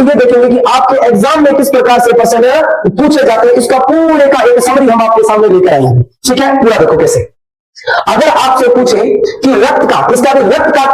ये देखेंगे कि आपके एग्जाम में किस प्रकार से प्रश्न पूछे जाते हैं, इसका पूरे का एक समरी हम आपके सामने लेकर आए हैं। ठीक है, पूरा देखो कैसे। अगर आपसे पूछे कि रक्त का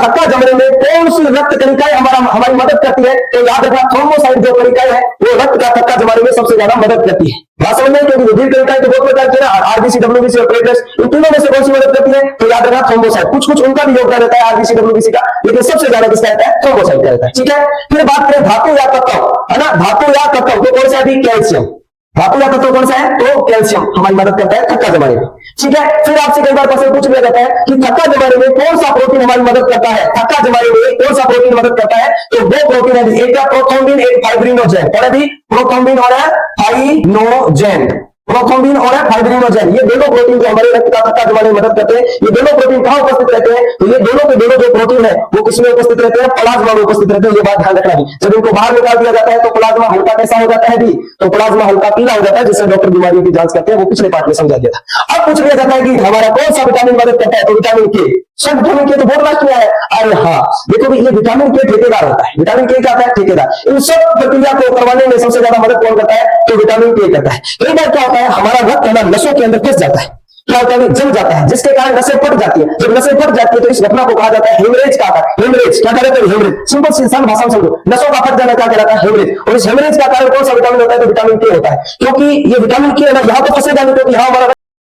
थक्का जमने में कौन सी रक्त कणिकाएं हमारी मदद करती है, तो याद रखना थ्रोम्बोसाइट जो कणिकाएं है वो रक्त का थक्का जमाने में सबसे ज्यादा मदद करती है। बात समझ में, क्योंकि विभिन्न कणिकाएं तो बहुत प्रकार की है, आरबीसी, डब्ल्यूबीसी और प्लेटलेट्स, इन तीनों में से कौन सी मदद करती है, तो याद रखना थ्रोम्बोसाइट। कुछ कुछ उनका भी योगदान रहता है आरबीसी डब्ल्यूबीसी का, लेकिन सबसे ज्यादा किसका रहता है, थ्रोम्बोसाइट का रहता है। ठीक है, फिर बात करें धातु या तत्व, है ना, धातु या तत्व तो कौन सा है, कैल्शियम। धातु या तत्व कौन सा है, तो कैल्शियम हमारी मदद करता है थक्का जमाने में। ठीक है, फिर आपसे कई बार प्रश्न पूछ लिया जाता है कि थक्का जमाने में कौन सा प्रोटीन हमारी मदद करता है, थक्का जमाने में कौन सा प्रोटीन मदद करता है, तो वो प्रोटीन है, एक है प्रोथ्रोम्बिन, एक फाइब्रिनोजेन। कौन है भी, प्रोथ्रोम्बिन और फाइब्रिनोजेन, प्रोथ्रोम्बिन और फाइब्रिनोजेन, ये दोनों प्रोटीन जो हमारे रक्त का थक्का जमाने में मदद करते हैं, ये दोनों प्रोटीन कहां उपस्थित रहते हैं, तो ये दोनों के दोनों जो प्रोटीन है वो किसमें उपस्थित रहते हैं, प्लाज्मा में उपस्थित रहते हैं। ये बात ध्यान रखना है, जब इनको बाहर निकाल दिया जाता है तो प्लाज्मा हल्का कैसा हो जाता है भी, तो प्लाज्मा हल्का पीला हो जाता है, जिससे डॉक्टर बीमारियों की जांच करते हैं, वो पिछले पार्ट में समझा दिया था। अब पूछ लिया जाता है कि हमारा कौन सा विटामिन मदद करता है, तो विटामिन के। सब विटामिन के तो बहुत लास्ट में है, अरे हाँ देखो भी, ये विटामिन के ठेकेदार होता है। विटामिन के क्या होता है, ठेकेदार। इन सब प्रक्रिया को करवाने में सबसे ज्यादा मदद कौन करता है, तो विटामिन के करता है। कई बार क्या होता है, हमारा रक्त नसों के अंदर फंस जाता है, क्या होता है, जम जाता है, जिसके कारण नसें फट जाती है। जब नसें फट जाती है तो इस घटना को कहा जाता है हेमरेज का आकार। हेमरेज क्या कहते हैं, हेमरेज। सिंपल सी इंसान भाषा में समझो, नसों का फट जाना क्या कहलाता है, हेमरेज। और इस हेमरेज का कारण कौन सा विटामिन होता है, तो विटामिन के होता है। क्योंकि ये विटामिन के है ना, यहाँ तो फंसेगा नहीं, क्योंकि यहाँ हमारा